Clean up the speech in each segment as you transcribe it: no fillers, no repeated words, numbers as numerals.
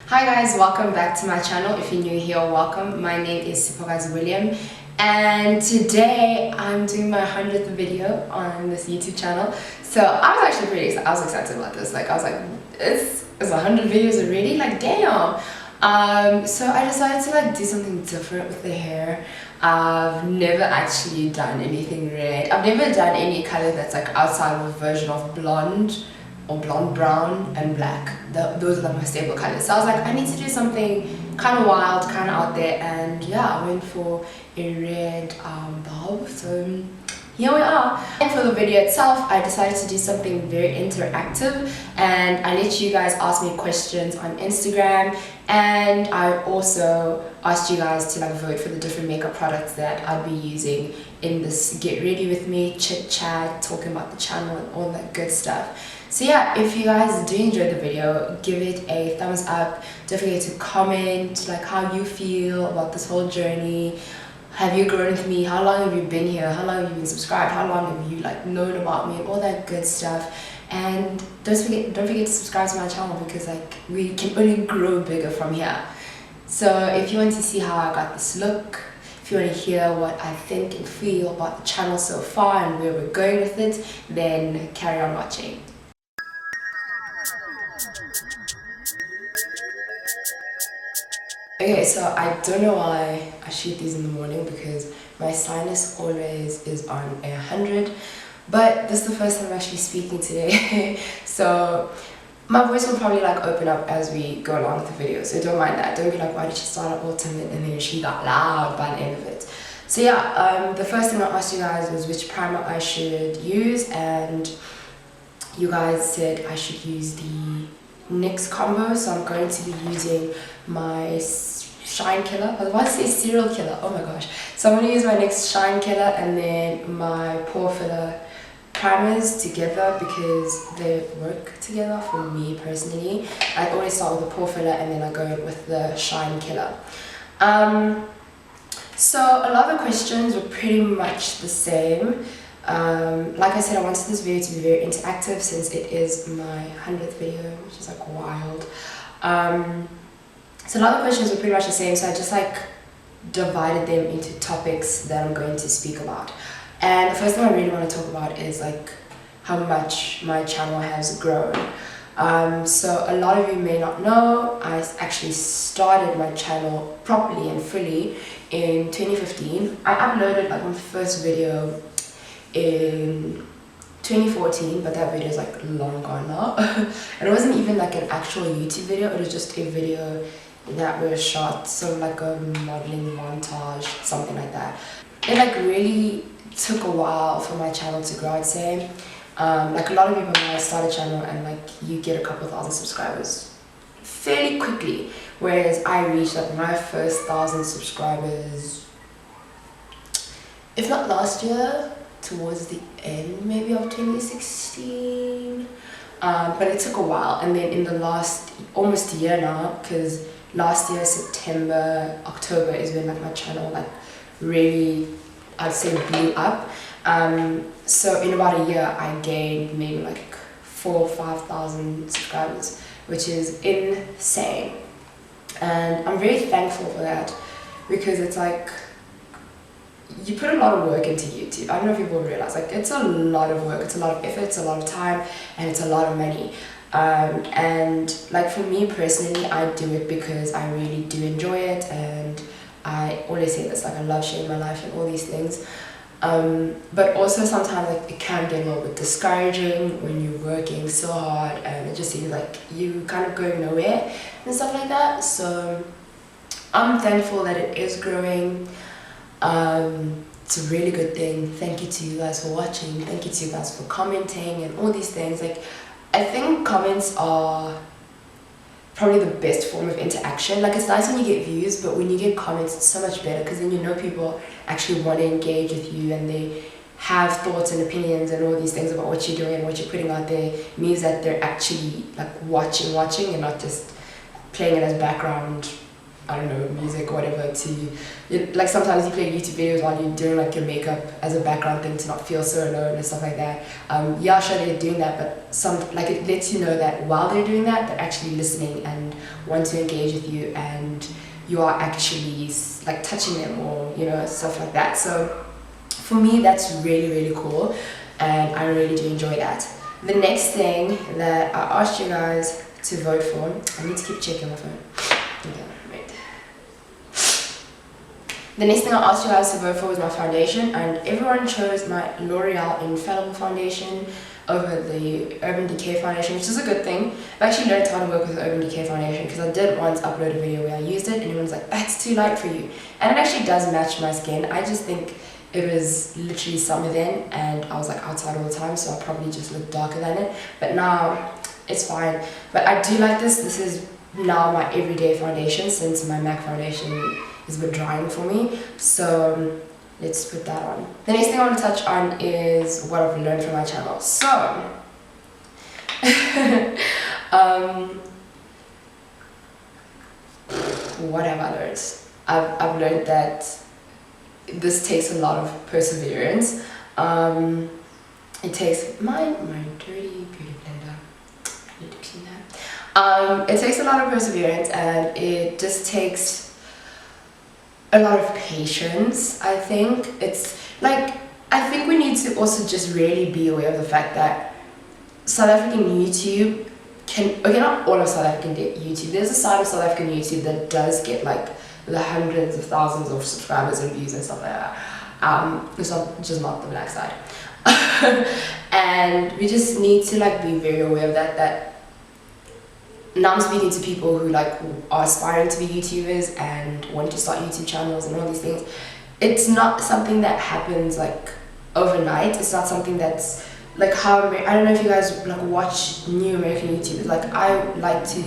Hi guys, welcome back to my channel. If you're new here, welcome. My name is Supervisor William, and today I'm doing my 100th video on this YouTube channel. So I was actually pretty excited. I was excited about this. I was like, it's 100 videos already? Like, damn. So I decided to do something different with the hair. I've never actually done anything red. I've never done any color that's outside of a version of blonde or blonde, brown, and black. Those are my staple colors. So I was like, I need to do something kind of wild, kind of out there, and yeah, I went for a red bulb. So here we are. And for the video itself, I decided to do something very interactive, and I let you guys ask me questions on Instagram, and I also asked you guys to vote for the different makeup products that I'd be using in this get ready with me chit chat, talking about the channel and all that good stuff. So yeah, if you guys do enjoy the video, give it a thumbs up. Don't forget to comment how you feel about this whole journey. Have you grown with me? How long have you been here? How long have you been subscribed? How long have you known about me and all that good stuff? And don't forget to subscribe to my channel, because we can only grow bigger from here. So if you want to see how I got this look, if you want to hear what I think and feel about the channel so far and where we're going with it, then carry on watching. Okay, so I don't know why I shoot these in the morning, because my sinus always is on 100, but this is the first time I'm actually speaking today. So my voice will probably open up as we go along with the video, so don't mind that. Don't be like, why did she start out all timid and then she got loud by the end of it? So yeah, the first thing I asked you guys was which primer I should use, and you guys said I should use the NYX combo. So I'm going to be using my Shine Killer. I was about to say Serial Killer, oh my gosh. So I'm going to use my NYX Shine Killer and then my Pore Filler primers together, because they work together for me personally. I always start with the Pore Filler and then I go in with the Shine Killer. So a lot of the questions were pretty much the same. Like I said, I wanted this video to be very interactive since it is my 100th video, which is wild. So a lot of the questions were pretty much the same, so I just divided them into topics that I'm going to speak about. And the first thing I really want to talk about is how much my channel has grown. So a lot of you may not know, I actually started my channel properly and fully in 2015. I uploaded my first video in 2014, but that video is long gone now. And it wasn't even an actual YouTube video, it was just a video that was shot, so a modeling montage, something like that. It really took a while for my channel to grow, I'd say. A lot of people know I start a channel and you get a couple thousand subscribers fairly quickly, whereas I reached my first 1,000 subscribers, if not last year, towards the end maybe of 2016, but it took a while. And then in the last almost year now, because last year September, October is when my channel really, I'd say, blew up. So in about a year I gained maybe 4,000 or 5,000 subscribers, which is insane, and I'm very thankful for that, because it's you put a lot of work into YouTube. I don't know if people realize it's a lot of work, it's a lot of effort, it's a lot of time, and it's a lot of money. And for me personally, I do it because I really do enjoy it, and I always say this, I love sharing my life and all these things. But also sometimes it can get a little bit discouraging when you're working so hard and it just seems you kind of going nowhere and stuff like that. So I'm thankful that it is growing. It's a really good thing. Thank you to you guys for watching. Thank you to you guys for commenting and all these things. I think comments are probably the best form of interaction. It's nice when you get views, but when you get comments, it's so much better, because then people actually want to engage with you and they have thoughts and opinions and all these things about what you're doing and what you're putting out there. It means that they're actually watching and not just playing it as background I don't know, music or whatever like sometimes you play YouTube videos while you're doing like your makeup as a background thing to not feel so alone and stuff like that. Yeah, sure, they're doing that, but like it lets you know that while they're doing that, they're actually listening and want to engage with you, and you are actually like touching them, or you know, stuff like that. So for me, that's really, really cool, and I really do enjoy that. The next thing that I asked you guys to vote for, I need to keep checking my phone. Okay, wait. The next thing I asked you guys to vote for was my foundation, and everyone chose my L'Oreal Infallible foundation over the Urban Decay foundation, which is a good thing. I've actually learned how to work with the Urban Decay foundation because I did once upload a video where I used it and everyone's like, that's too light for you. And it actually does match my skin. I just think it was literally summer then and I was like outside all the time, so I probably just looked darker than it. But now it's fine. But I do like this. This is now my everyday foundation since my MAC foundation is a bit drying for me. So let's put that on. The next thing I want to touch on is what I've learned from my channel. So, what have I learned? I've learned that this takes a lot of perseverance. It takes my dirty beauty blender. I need to clean that. It takes a lot of perseverance, and it just takes a lot of patience. I think it's like, I think we need to also just really be aware of the fact that South African YouTube okay, not all of South African YouTube, there's a side of South African YouTube that does get like the hundreds of thousands of subscribers and views and stuff like that. It's not just not the black side. And we just need to like be very aware of that now I'm speaking to people who like are aspiring to be YouTubers and want to start YouTube channels and all these things. It's not something that happens like overnight. It's not something that's like how I don't know if you guys like watch new American YouTubers. Like I like to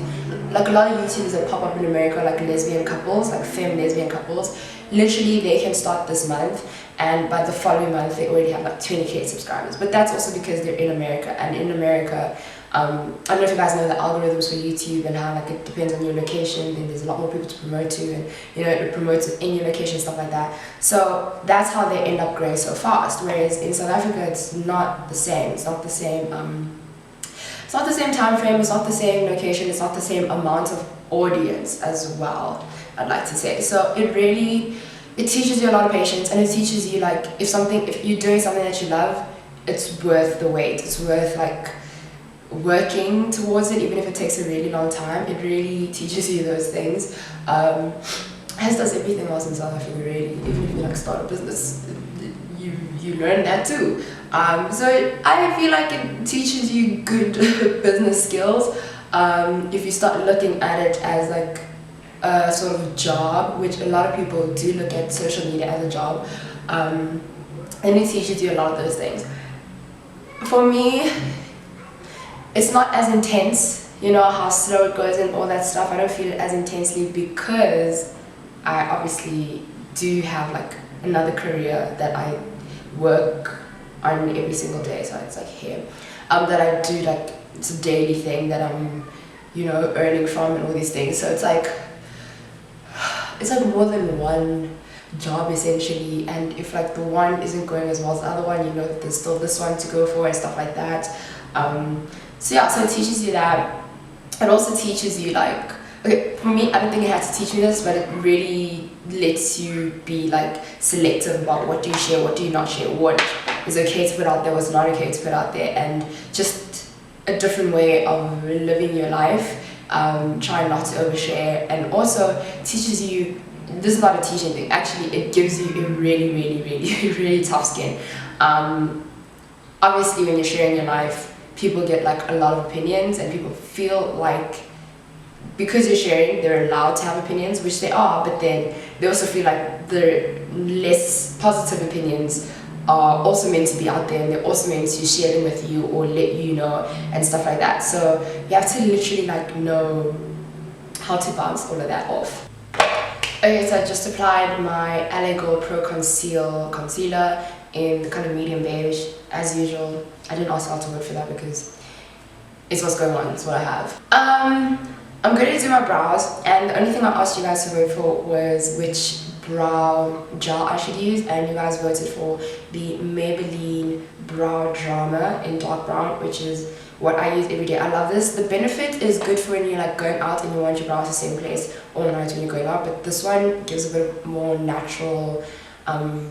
like a lot of YouTubers that pop up in America, like lesbian couples, like femme lesbian couples. Literally, they can start this month, and by the following month, they already have like 20k subscribers. But that's also because they're in America, and in America, I don't know if you guys know the algorithms for YouTube and how like it depends on your location. Then there's a lot more people to promote to, and you know it promotes in your location, stuff like that. So that's how they end up growing so fast. Whereas in South Africa, it's not the same. It's not the same. It's not the same time frame. It's not the same location. It's not the same amount of audience as well, I'd like to say. So it teaches you a lot of patience, and it teaches you like if you're doing something that you love, it's worth the wait. It's worth like working towards it, even if it takes a really long time. It really teaches you those things, as does everything else in South Africa really. Even if you like start a business, you learn that too. So I feel like it teaches you good business skills if you start looking at it as like a sort of job, which a lot of people do look at social media as a job, and it teaches you a lot of those things. For me, it's not as intense, you know, how slow it goes and all that stuff. I don't feel it as intensely because I obviously do have like another career that I work on every single day. So it's like here, that I do like, it's a daily thing that I'm, you know, earning from and all these things. So it's like more than one job essentially, and if like the one isn't going as well as the other one, you know that there's still this one to go for and stuff like that. So yeah, so it teaches you that. It also teaches you like, okay, for me, I don't think it had to teach me this, but it really lets you be like selective about what do you share, what do you not share, what is okay to put out there, what's not okay to put out there, and just a different way of living your life. Try not to overshare, and also teaches you, this is not a teaching thing, actually it gives you a really, really, really, really tough skin. Obviously when you're sharing your life, people get like a lot of opinions, and people feel like because you're sharing, they're allowed to have opinions, which they are, but then they also feel like the less positive opinions are also meant to be out there, and they're also meant to share them with you or let you know and stuff like that. So you have to literally like know how to bounce all of that off. Okay, so I just applied my LA Gold Pro Concealer in the kind of medium beige, as usual. I didn't ask how to work for that because it's what's going on, it's what I have. I'm going to do my brows, and the only thing I asked you guys to vote for was which brow gel I should use, and you guys voted for the Maybelline Brow Drama in dark brown, which is what I use every day. I love this. The benefit is good for when you're like going out and you want your brows the same place all night when you're going out, but this one gives a bit more natural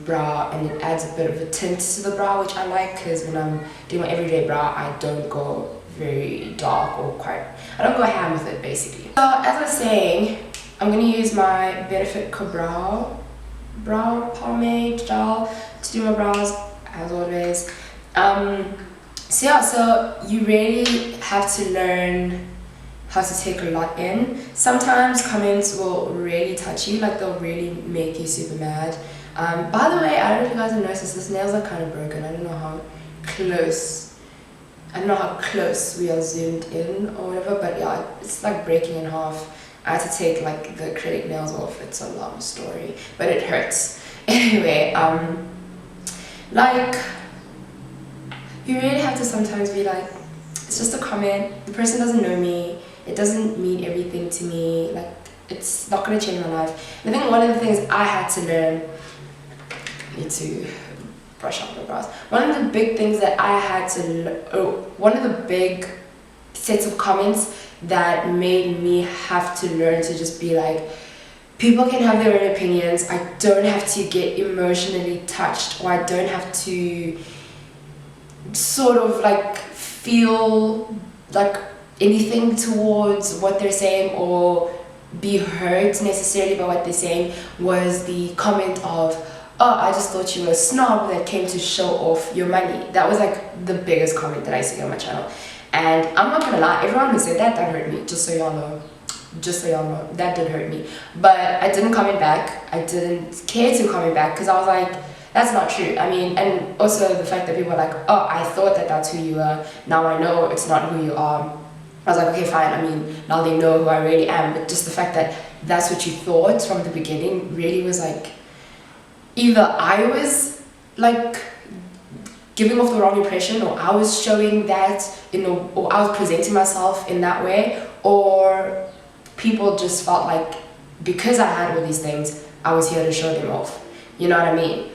brow, and it adds a bit of a tint to the brow, which I like, because when I'm doing my everyday brow I don't go very dark or I don't go ham with it basically. So as I was saying, I'm going to use my Benefit Brow pomade gel to do my brows as always. So yeah, so you really have to learn how to take a lot in. Sometimes comments will really touch you, like they'll really make you super mad. By the way, I don't know if you guys have noticed, this nails are kind of broken. I don't know how close we are zoomed in or whatever, but yeah, it's like breaking in half. I had to take like the acrylic nails off. It's a long story, but it hurts. Anyway, like, you really have to sometimes be like, it's just a comment, the person doesn't know me, it doesn't mean everything to me, like, it's not going to change my life. And I think one of the things I had to learn, I need to brush up my brows, one of the big things that I had to one of the big sets of comments that made me have to learn to just be like, people can have their own opinions, I don't have to get emotionally touched, or I don't have to sort of like feel like anything towards what they're saying or be hurt necessarily by what they're saying, was the comment of, oh, I just thought you were a snob that came to show off your money. That was like the biggest comment that I see on my channel. And I'm not gonna lie, everyone who said that hurt me, just so y'all know. Just so y'all know, that did hurt me. But I didn't comment back. I didn't care to comment back, because I was like, that's not true. I mean, and also the fact that people were like, oh, I thought that that's who you were, now I know it's not who you are. I was like, okay, fine, I mean, now they know who I really am. But just the fact that that's what you thought from the beginning really was like, either I was like giving off the wrong impression, or I was showing that, you know, or I was presenting myself in that way, or people just felt like because I had all these things, I was here to show them off. You know what I mean?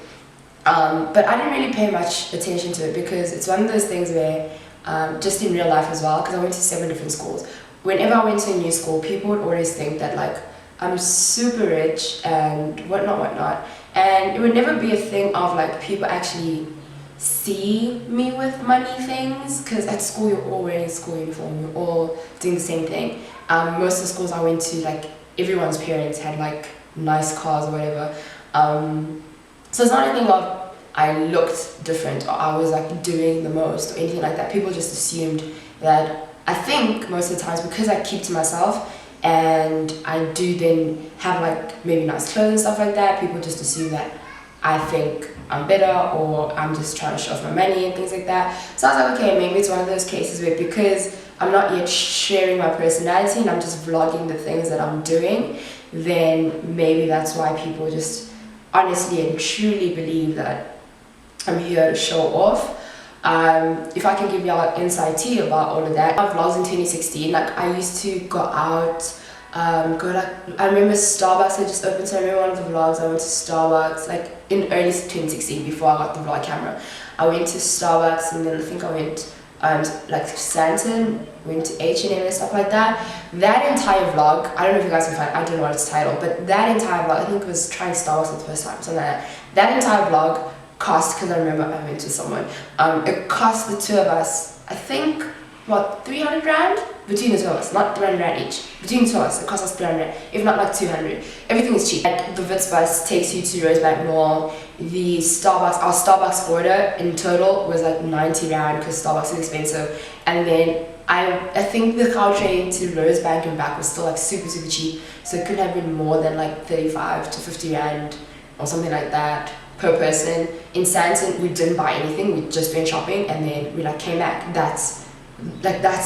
But I didn't really pay much attention to it, because it's one of those things where, just in real life as well, because I went to 7 different schools. Whenever I went to a new school, people would always think that like I'm super rich and whatnot. And it would never be a thing of like people actually see me with money things, because at school you're all wearing school uniform, you're all doing the same thing. Most of the schools I went to, like everyone's parents had like nice cars or whatever. So it's not anything of I looked different or I was like doing the most or anything like that. People just assumed that, I think most of the times, because I keep to myself and I do then have like maybe nice clothes and stuff like that, people just assume that I think I'm better, or I'm just trying to show off my money and things like that. So I was like, okay, maybe it's one of those cases where, because I'm not yet sharing my personality and I'm just vlogging the things that I'm doing, then maybe that's why people just honestly and truly believe that I'm here to show off. If I can give y'all an inside tea about all of that, my vlogs in 2016, like I used to go out, I remember Starbucks had just opened, so I remember one of the vlogs, I went to Starbucks, like in early 2016, before I got the vlog camera. I went to Starbucks, and then I think I went like Santon, went to H&M and stuff like that. That entire vlog, I don't know if you guys can find, I don't know what it's titled, but that entire vlog, I think it was trying Starbucks for the first time, something like that. That entire vlog cost, because I remember I went to someone, it cost the two of us, I think, what, 300 rand? Between the two of us, not 300 rand each. Between the two of us, it cost us 300, if not like 200. Everything is cheap. Like the Wits bus takes you to Rosebank Mall. The Starbucks, our Starbucks order in total was like 90 rand, because Starbucks is expensive. And then I think the car train to Rosebank and back was still like super cheap. So it couldn't have been more than like 35 to 50 rand or something like that per person. In Santon, we didn't buy anything, we just went shopping, and then we like came back. That's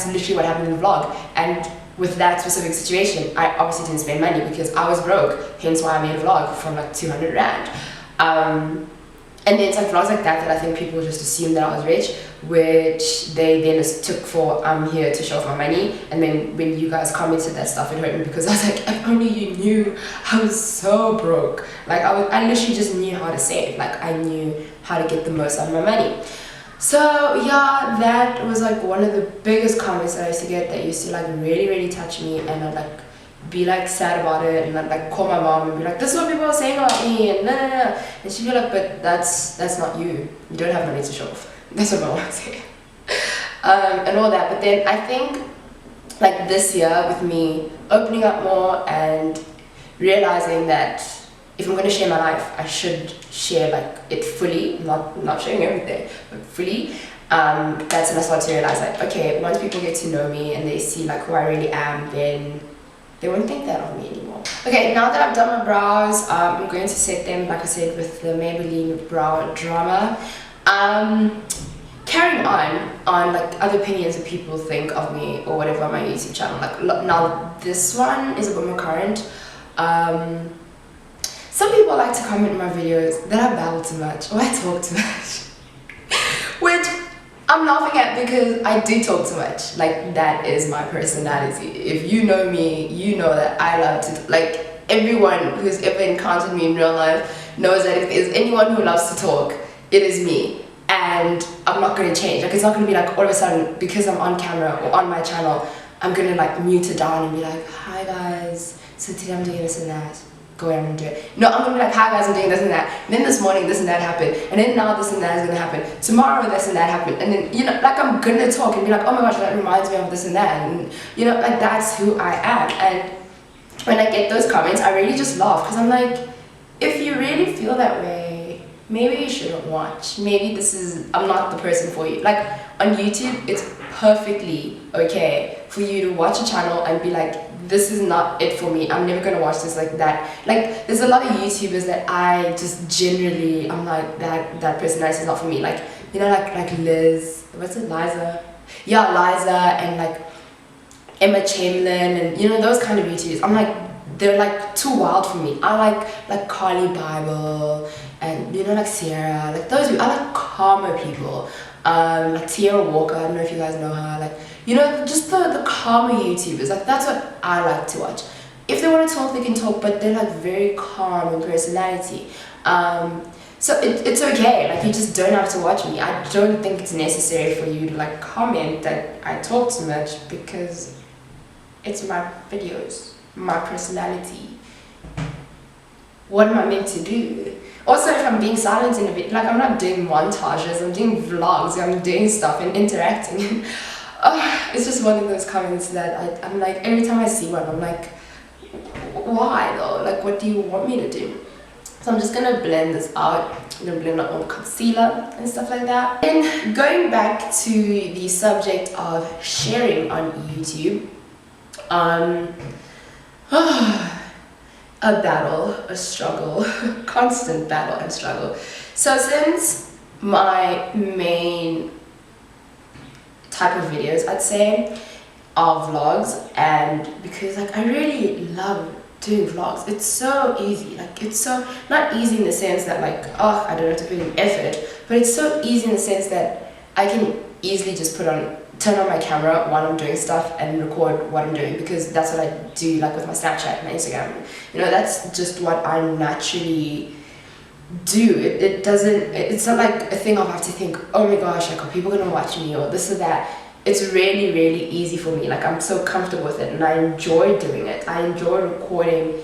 literally what happened in the vlog. And with that specific situation, I obviously didn't spend money because I was broke, hence why I made a vlog from like 200 rand. And then it's like vlogs like that I think people just assume that I was rich, which they then took for I'm here to show off my money. And then when you guys commented that stuff, it hurt me because I was like, if only you knew, I was so broke. Like I literally just knew how to save. Like I knew how to get the most out of my money. So yeah, that was like one of the biggest comments that I used to get, that used to like really touch me, and I'd like be like sad about it, and I'd like call my mom and be like, this is what people are saying about me, and nah. And she'd be like, but that's not you. You don't have money to show off. That's what my mom would say. And all that. But then I think like this year, with me opening up more and realizing that if I'm going to share my life, I should share like it fully, not sharing everything, but fully. That's when I started to realize, like, okay, once people get to know me and they see like who I really am, then they won't think that of me anymore. Okay, now that I've done my brows, I'm going to set them, like I said, with the Maybelline Brow Drama. Carrying on like other opinions that people think of me or whatever on my YouTube channel. Like now this one is a bit more current. Some people like to comment in my videos that I babble too much or I talk too much, which I'm laughing at because I do talk too much. Like that is my personality. If you know me, you know that I love to, like, everyone who's ever encountered me in real life knows that if there's anyone who loves to talk, it is me. And I'm not going to change. Like it's not going to be like all of a sudden because I'm on camera or on my channel, I'm going to like mute it down and be like, hi guys, so today I'm doing this and that. Go ahead and do it. No, I'm going to be like, hi guys, I'm doing this and that. And then this morning this and that happened. And then now this and that is going to happen. Tomorrow this and that happened. And then, you know, like I'm going to talk and be like, oh my gosh, that reminds me of this and that. And, you know, like that's who I am. And when I get those comments, I really just laugh because I'm like, if you really feel that way, maybe you shouldn't watch. Maybe I'm not the person for you. Like on YouTube, it's perfectly okay for you to watch a channel and be like, this is not it for me. I'm never gonna watch this like that. Like there's a lot of YouTubers that I just generally, I'm like, that personality is not for me. Like, you know, like Liz, what's it, Liza? Yeah, Liza, and like Emma Chamberlain, and you know, those kind of YouTubers. I'm like, they're like too wild for me. I like Carly Bible, and you know, like Sierra, like those people. I like calmer people, like Tierra Walker. I don't know if you guys know her. Like, you know, just the calmer YouTubers. Like that's what I like to watch. If they want to talk, they can talk, but they're like very calm in personality. So it's okay. Like you just don't have to watch me. I don't think it's necessary for you to like comment that I talk too much because it's my videos, my personality. What am I meant to do? Also, if I'm being silent in a bit, like I'm not doing montages, I'm doing vlogs, I'm doing stuff and interacting. It's just one of those comments that I'm like, every time I see one, I'm like, why though? Like, what do you want me to do? So I'm just gonna blend this out. I'm gonna blend out all concealer and stuff like that. And going back to the subject of sharing on YouTube, a battle, a struggle, constant battle and struggle. So since my main type of videos, I'd say, are vlogs, and because like I really love doing vlogs, it's so easy. Like it's so, not easy in the sense that like, oh, I don't have to put in effort, but it's so easy in the sense that I can easily just turn on my camera while I'm doing stuff and record what I'm doing, because that's what I do, like with my Snapchat, my Instagram. You know, that's just what I naturally do. It's not like a thing I'll have to think, oh my gosh, like are people gonna watch me or this or that. It's really easy for me. Like I'm so comfortable with it and I enjoy doing it. I enjoy recording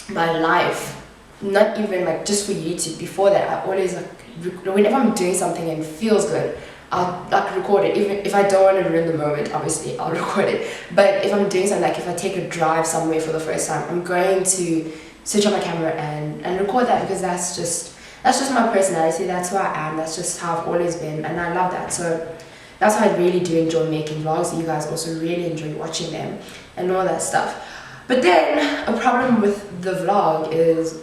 my life, not even like just for YouTube. Before that, I always like, whenever I'm doing something and it feels good, I'll like record it. Even if I don't want to ruin the moment, obviously I'll record it. But if I'm doing something, like if I take a drive somewhere for the first time, I'm going to switch on my camera and record that, because that's just my personality. That's who I am. That's just how I've always been, and I love that. So that's why I really do enjoy making vlogs. You guys also really enjoy watching them and all that stuff. But then a problem with the vlog is,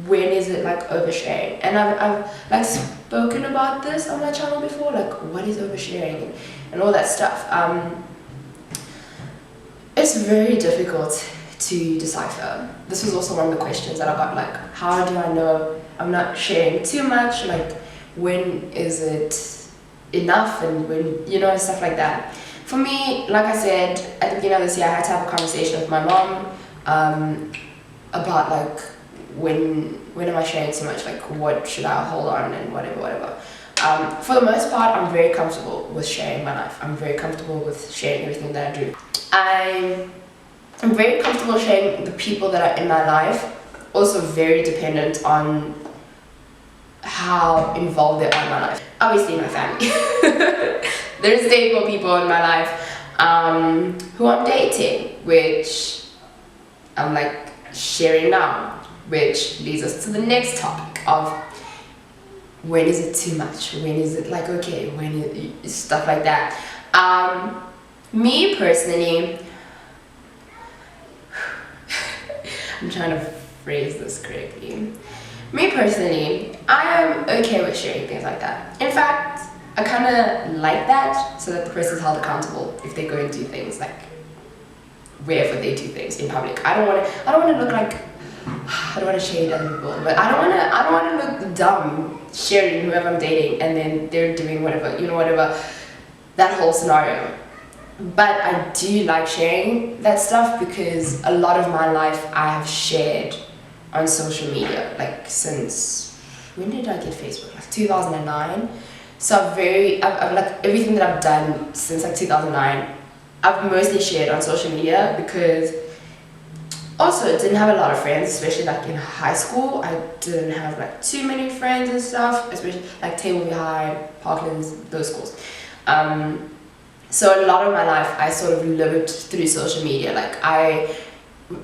when is it like oversharing? And I've like spoken about this on my channel before, like what is oversharing and all that stuff. It's very difficult to decipher. This was also one of the questions that I got, like how do I know I'm not sharing too much? Like when is it enough, and when, you know, stuff like that. For me, like I said, at the beginning of this year, I had to have a conversation with my mom about like, when am I sharing too much, like what should I hold on and whatever. For the most part, I'm very comfortable with sharing my life. I'm very comfortable with sharing everything that I do. I'm very comfortable sharing the people that are in my life. Also very dependent on how involved they are in my life. Obviously my family. There's stable people in my life who I'm dating, which I'm like sharing now, which leads us to the next topic of when is it too much, when is it like okay, when it, stuff like that. Me personally, I'm trying to phrase this correctly. Me personally, I am okay with sharing things like that. In fact, I kind of like that, so that the person is held accountable if they go and do things, like wherever they do things in public. I don't want to look like, I don't want to shade other people, but I don't want to look dumb sharing whoever I'm dating and then they're doing whatever, you know, whatever, that whole scenario. But I do like sharing that stuff because a lot of my life I have shared on social media, like since, when did I get Facebook? Like 2009. So I've like everything that I've done since like 2009, I've mostly shared on social media because also I didn't have a lot of friends, especially like in high school. I didn't have like too many friends and stuff, especially like Tableview High, Parklands, those schools. So a lot of my life I sort of lived through social media. Like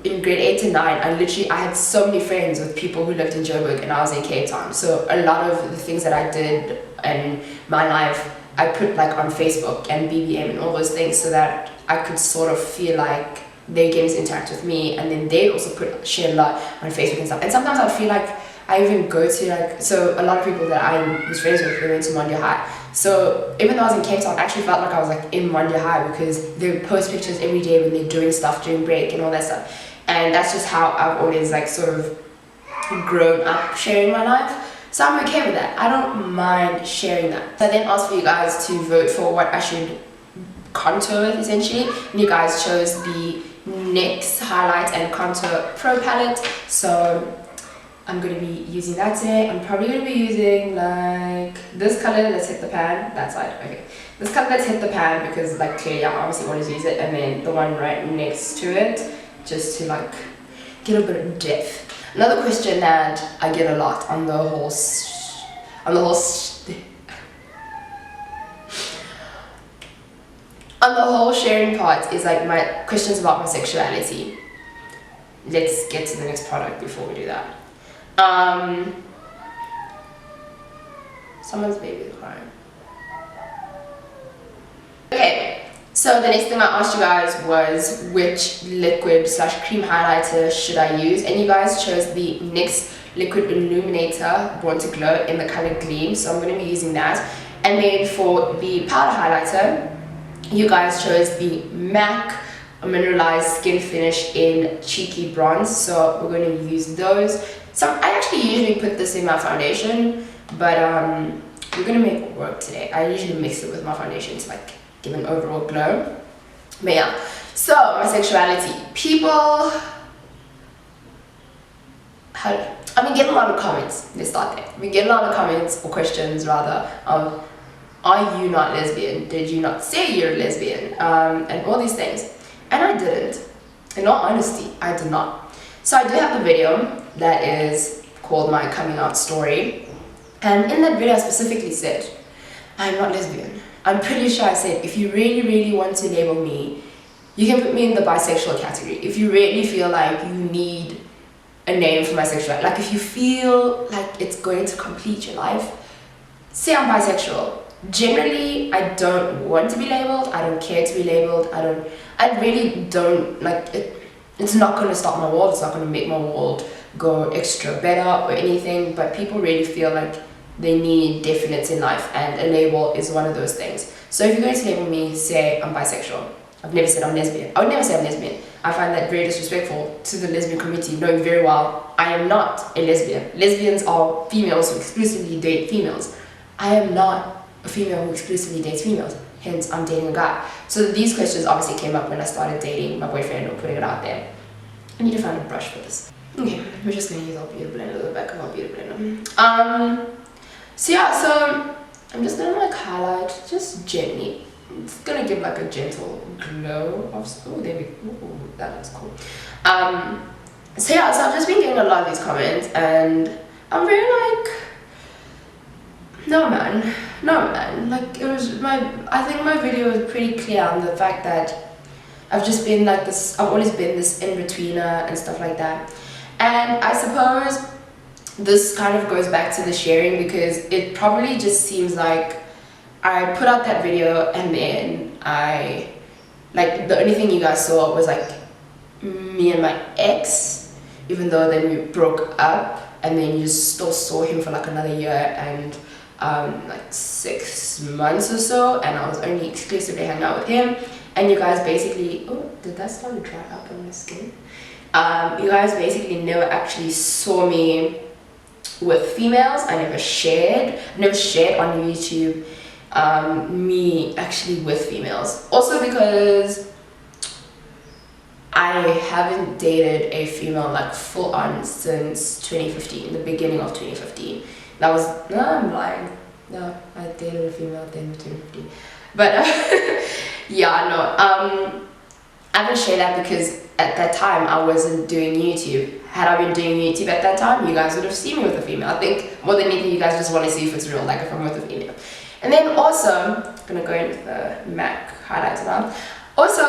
in grade 8 to 9, I had so many friends with people who lived in Joburg and I was in Cape Town. So a lot of the things that I did in my life, I put like on Facebook and BBM and all those things so that I could sort of feel like they came to interact with me, and then they also share a lot on Facebook and stuff. And sometimes I feel like I even go to like, so a lot of people that I was friends with, they went to Monday High. So even though I was in Cape Town, I actually felt like I was like in Monday High because they would post pictures every day when they're doing stuff during break and all that stuff. And that's just how I've always like sort of grown up sharing my life. So I'm okay with that. I don't mind sharing that. So I then asked for you guys to vote for what I should contour with essentially. And you guys chose the NYX Highlight and Contour Pro Palette. So I'm going to be using that today. I'm probably going to be using like this color that's hit the pan, that side, okay. This color that's hit the pan because like clearly I obviously want to use it, and then the one right next to it just to like get a bit of depth. Another question that I get a lot on the whole sharing part is like my questions about my sexuality. Let's get to the next product before we do that. Someone's baby is crying. Okay, so the next thing I asked you guys was which liquid / cream highlighter should I use, and you guys chose the NYX Liquid Illuminator Born to Glow in the color Gleam, so I'm going to be using that. And then for the powder highlighter, you guys chose the MAC Mineralized Skin Finish in Cheeky Bronze, so we're going to use those. So I actually usually put this in my foundation, but we're going to make it work today. I usually mix it with my foundation to like give an overall glow. But yeah, so my sexuality. People, I've been getting a lot of comments. Let's start there. I've been getting a lot of comments or questions rather of, are you not lesbian? Did you not say you're a lesbian? And all these things. And I didn't. In all honesty, I did not. So I do have the video that is called My Coming Out Story. And in that video I specifically said, I'm not lesbian. I'm pretty sure I said, if you really, really want to label me, you can put me in the bisexual category. If you really feel like you need a name for my sexuality, like if you feel like it's going to complete your life, say I'm bisexual. Generally, I don't want to be labeled. I don't care to be labeled. I really don't like it. It's not going to stop my world. It's not going to make my world go extra better or anything. But people really feel like they need definites in life, and a label is one of those things. So if you're going to label me, say I'm bisexual. I've never said I'm lesbian. I would never say I'm lesbian. I find that very disrespectful to the lesbian community, knowing very well I am not a lesbian. Lesbians are females who exclusively date females. I am not a female who exclusively dates females. Hence, I'm dating a guy. So these questions obviously came up when I started dating my boyfriend or putting it out there. I need to find a brush for this. Okay, we're just gonna use our beauty blender, the back of our beauty blender. So yeah, so I'm just gonna like highlight just gently. It's gonna give like a gentle glow of, oh there we go, ooh, that looks cool. So yeah, so I've just been getting a lot of these comments and I'm very like, no man, like it was I think my video was pretty clear on the fact that I've just been like this, I've always been this in-betweener and stuff like that. And I suppose this kind of goes back to the sharing, because it probably just seems like I put out that video and then like the only thing you guys saw was like me and my ex, even though then we broke up, and then you still saw him for like another year and like 6 months or so, and I was only exclusively hanging out with him. And you guys basically, oh, did that start to dry up on my skin? You guys basically never actually saw me with females. I never shared on YouTube me actually with females. Also because I haven't dated a female like full on since 2015, the beginning of 2015. That was, no, I'm lying. No, I dated a female at the end of 2015. But yeah, no, I haven't shared that because at that time I wasn't doing YouTube. Had I been doing YouTube at that time, you guys would have seen me with a female. I think more than anything, you guys just want to see if it's real, like if I'm with a female. And then also, I'm gonna go in with the MAC highlighter now. Also,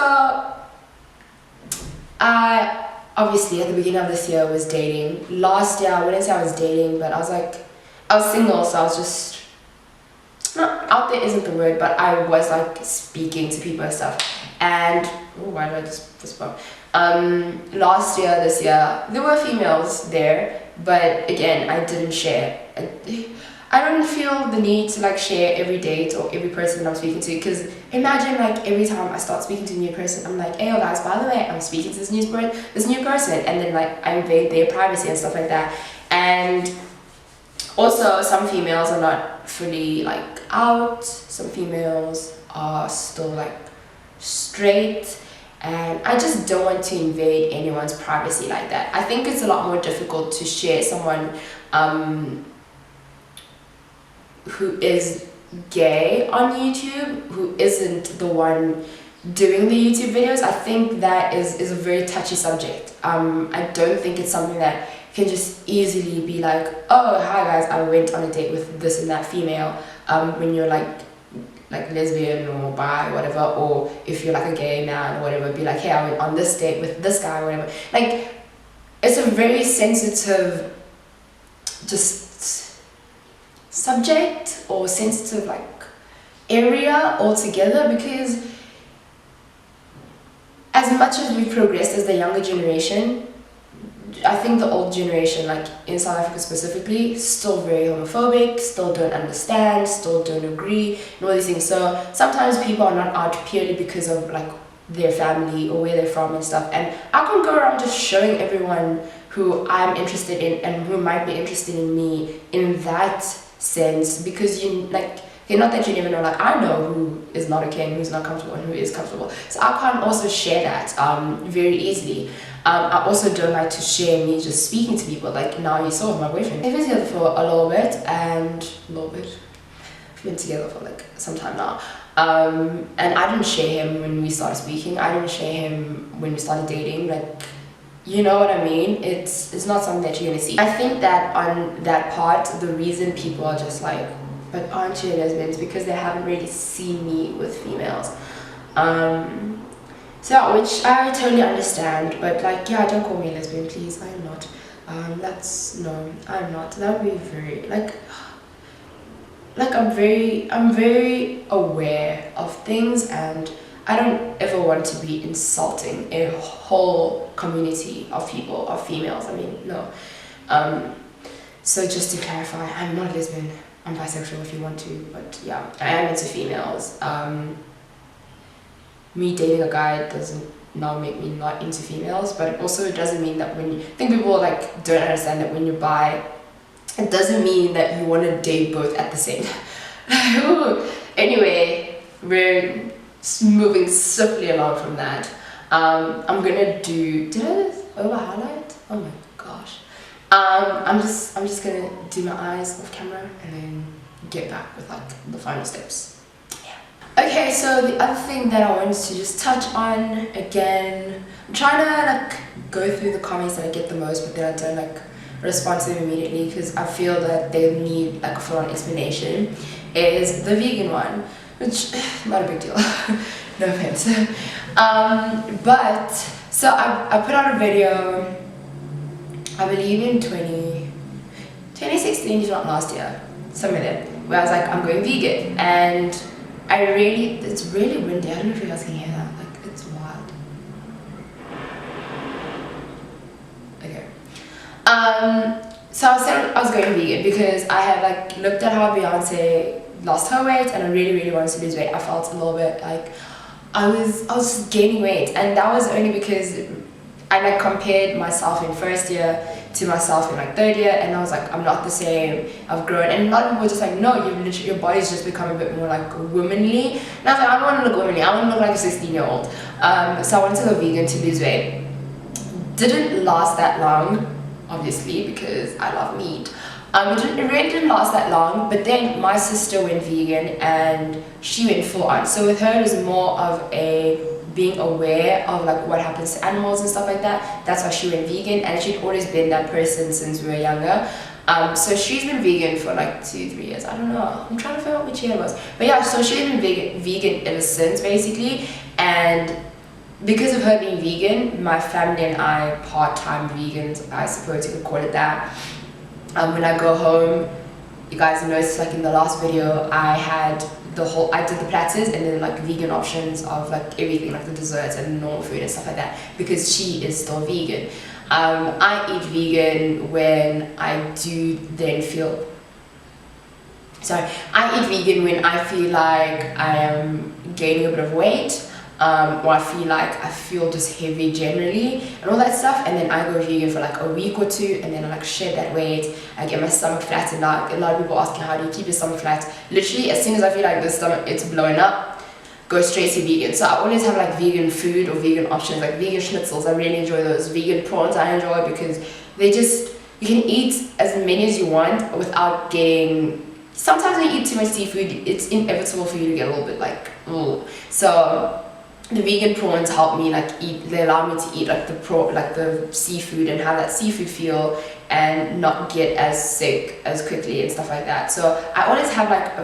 I obviously at the beginning of this year was dating. Last year, I wouldn't say I was dating, but I was single, so I was just, not out there isn't the word, but I was like speaking to people and stuff. And oh, why did I just fist bump? Last year, this year, there were females there, but again, I didn't share. I don't feel the need to like share every date or every person that I'm speaking to, because imagine like every time I start speaking to a new person, I'm like, hey guys, by the way, I'm speaking to this new person, and then like I invade their privacy and stuff like that. And also, some females are not fully like out, some females are still like straight, and I just don't want to invade anyone's privacy like that. I think it's a lot more difficult to share someone who is gay on YouTube, who isn't the one doing the YouTube videos. I think that is a very touchy subject. I don't think it's something that can just easily be like, oh hi guys, I went on a date with this and that female, when you're like lesbian or bi, whatever, or if you're like a gay man or whatever, be like, hey, I went on this date with this guy or whatever. Like, it's a very sensitive just subject or sensitive like area altogether, because as much as we've progressed as the younger generation, I think the old generation, like in South Africa specifically, still very homophobic, still don't understand, still don't agree, and all these things. So sometimes people are not out purely because of like their family or where they're from and stuff. And I can't go around just showing everyone who I'm interested in and who might be interested in me in that sense, because you like, not that you never know, like I know who is not okay and who's not comfortable and who is comfortable. So I can't also share that very easily. I also don't like to share me just speaking to people. Like now you saw with my boyfriend. We've been together for a little bit. We've been together for like some time now. And I didn't share him when we started speaking. I didn't share him when we started dating. Like, you know what I mean? It's not something that you're gonna see. I think that on that part, the reason people are just like, but aren't you a lesbian, is because they haven't really seen me with females. So yeah, which I totally understand, but like, yeah, don't call me a lesbian, please. I am not. No, I'm not. That would be very like I'm very aware of things, and I don't ever want to be insulting a whole community of people, of females. I mean, no. So just to clarify, I'm not a lesbian. I'm bisexual if you want to, but yeah, I am into females. Me dating a guy doesn't now make me not into females, but it also doesn't mean that when you, I think people like don't understand that when you bi, it doesn't mean that you want to date both at the same Anyway, we're moving swiftly along from that. I'm gonna do. Did I just over highlight? Oh my gosh. I'm just gonna do my eyes off camera and then get back with like the final steps. Yeah. Okay, so the other thing that I wanted to just touch on again, I'm trying to like go through the comments that I get the most, but then I don't like respond to them immediately because I feel that they need like a full-on explanation. Is the vegan one, which not a big deal. No offense. But so I put out a video, I believe in 2016, not last year, somewhere there, where I was like, I'm going vegan, and it's really windy. I don't know if you guys can hear that, like it's wild. Okay. So I said I was going vegan because I had like looked at how Beyonce lost her weight, and I really wanted to lose weight. I felt a little bit like I was just gaining weight, and that was only because I like compared myself in first year to myself in like third year, and I was like, I'm not the same, I've grown. And a lot of people were just like, no, your body's just become a bit more like womanly. And I was like, I don't want to look womanly, I want to look like a 16-year-old. So I wanted to go vegan to lose weight. Didn't last that long, obviously, because I love meat. It really didn't last that long, but then my sister went vegan and she went full on. So with her, it was more of a being aware of like what happens to animals and stuff like that. That's why she went vegan, and she'd always been that person since we were younger. So she's been vegan for like 2-3 years. I don't know. I'm trying to figure out which year it was. But yeah, so she's been vegan ever since basically. And because of her being vegan, my family and I, part-time vegans, I suppose you could call it that. When I go home, you guys noticed like in the last video, I did the platters and then like vegan options of like everything, like the desserts and normal food and stuff like that, because she is still vegan. I eat vegan when I do then feel, I eat vegan when I feel like I am gaining a bit of weight, or I feel just heavy generally and all that stuff, and then I go vegan for like a week or two, and then I like shed that weight. I get my stomach flattened out. A lot of people asking, how do you keep your stomach flat? Literally, as soon as I feel like the stomach it's blowing up, go straight to vegan. So I always have like vegan food or vegan options, like vegan schnitzels. I really enjoy those. Vegan prawns I enjoy because you can eat as many as you want without getting. Sometimes when you eat too much seafood, it's inevitable for you to get a little bit like, ooh. So the vegan prawns help me like eat. They allow me to eat like the seafood and have that seafood feel and not get as sick as quickly and stuff like that. So I always have like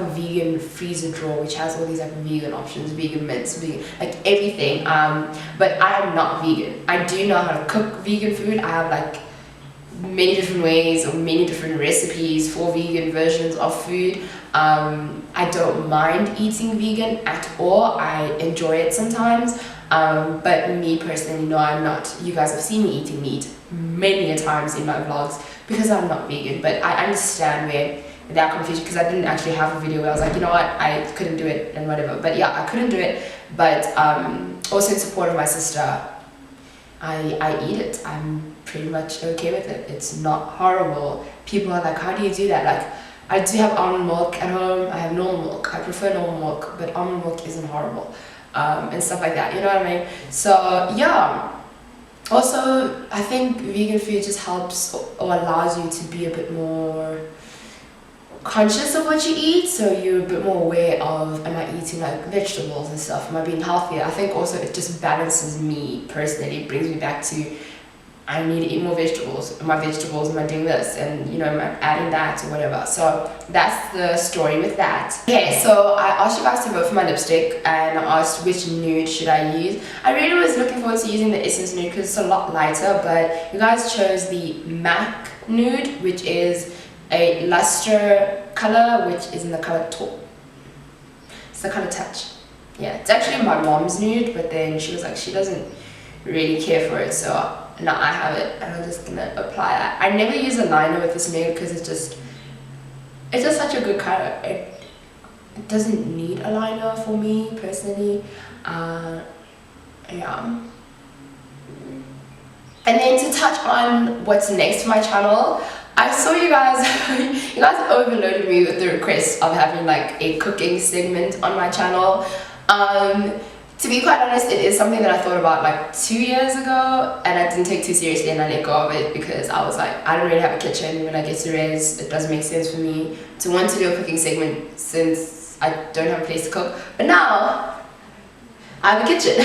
a vegan freezer drawer which has all these like vegan options, vegan mints, vegan like everything. But I am not vegan. I do know how to cook vegan food. I have like many different ways or many different recipes for vegan versions of food. I don't mind eating vegan at all. I enjoy it sometimes, but me personally, no, I'm not. You guys have seen me eating meat many a times in my vlogs because I'm not vegan, but I understand where that confusion, because I didn't actually have a video where I was like, you know what, I couldn't do it and whatever. But yeah, I couldn't do it, but also in support of my sister, I eat it. I'm pretty much okay with it. It's not horrible. People are like, how do you do that? Like, I do have almond milk at home. I have normal milk. I prefer normal milk, but almond milk isn't horrible, and stuff like that. You know what I mean? So yeah. Also, I think vegan food just helps or allows you to be a bit more conscious of what you eat, so you're a bit more aware of, am I eating like vegetables and stuff, am I being healthier? I think also it just balances me personally. It brings me back to, I need to eat more vegetables. Am I vegetables? Am I doing this? And you know, am I adding that or whatever? So that's the story with that. Okay, so I asked you guys to vote for my lipstick, and I asked which nude should I use. I really was looking forward to using the Essence nude because it's a lot lighter, but you guys chose the MAC nude, which is a luster color, which is in the color taupe. It's the color Touch. Yeah, it's actually my mom's nude, but then she was like, she doesn't really care for it, so now I have it, and I'm just gonna apply that. I never use a liner with this nude because it's just such a good color. It doesn't need a liner for me personally. Yeah. And then to touch on what's next for my channel, I saw you guys, you guys overloaded me with the request of having like a cooking segment on my channel. To be quite honest, it is something that I thought about like 2 years ago, and I didn't take too seriously, and I let go of it because I was like, I don't really have a kitchen. When I get to res, it doesn't make sense for me to want to do a cooking segment since I don't have a place to cook. But now I have a kitchen.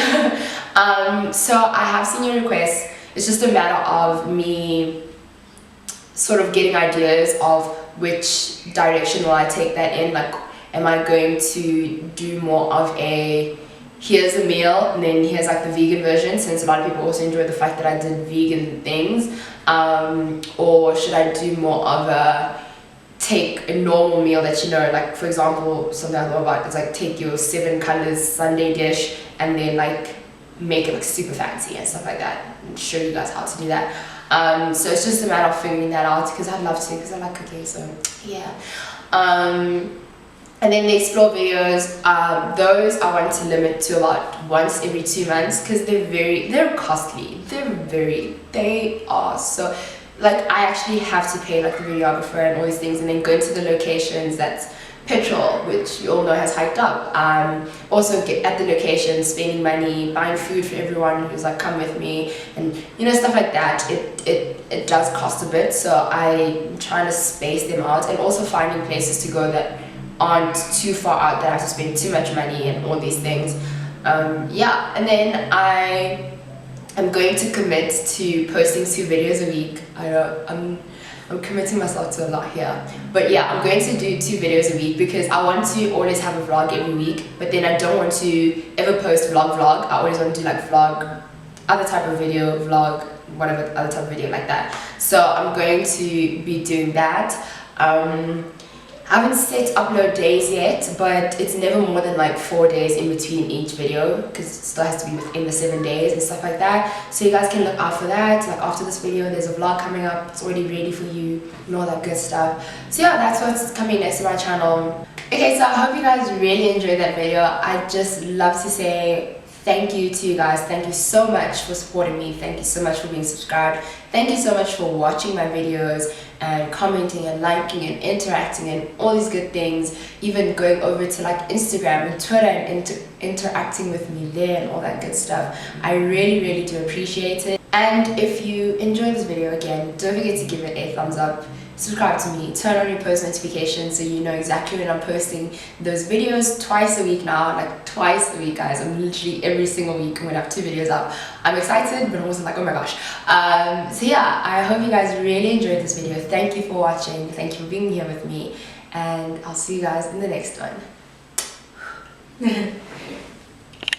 So I have seen your requests. It's just a matter of me sort of getting ideas of which direction will I take that in. Like, am I going to do more of a here's a meal and then here's like the vegan version, since a lot of people also enjoy the fact that I did vegan things, or should I do more of a take a normal meal that, you know, like for example, something I thought about is like take your 7 colors Sunday dish and then like make it like super fancy and stuff like that, and show you guys how to do that. So it's just a matter of figuring that out, because I'd love to, because I like cooking. So yeah. And then the explore videos, those I want to limit to about once every 2 months, because they're costly. They are so, like, I actually have to pay like the videographer and all these things, and then going to the locations, that's petrol, which you all know has hiked up. Also get at the location, spending money, buying food for everyone who's like come with me, and you know, stuff like that. It does cost a bit, so I'm trying to space them out, and also finding places to go that aren't too far out that I have to spend too much money and all these things. Yeah, and then I'm going to commit to posting 2 videos a week. I know I'm committing myself to a lot here, but yeah, I'm going to do 2 videos a week because I want to always have a vlog every week, but then I don't want to ever post vlog. I always want to do like vlog, other type of video, vlog, whatever other type of video like that. So I'm going to be doing that. I haven't set upload days yet, but it's never more than like 4 days in between each video, because it still has to be within the 7 days and stuff like that. So you guys can look out for that. Like after this video, there's a vlog coming up. It's already ready for you and all that good stuff. So yeah, that's what's coming next to my channel. Okay, so I hope you guys really enjoyed that video. I just love to say thank you to you guys. Thank you so much for supporting me. Thank you so much for being subscribed. Thank you so much for watching my videos and commenting and liking and interacting and all these good things. Even going over to like Instagram and Twitter and interacting with me there and all that good stuff. I really do appreciate it. And if you enjoyed this video, again, don't forget to give it a thumbs up. Subscribe to me, turn on your post notifications so you know exactly when I'm posting those videos twice a week now, like twice a week, guys. I'm literally every single week I'm gonna have 2 videos up. I'm excited, but I'm also like, oh my gosh. So yeah, I hope you guys really enjoyed this video. Thank you for watching, thank you for being here with me, and I'll see you guys in the next one.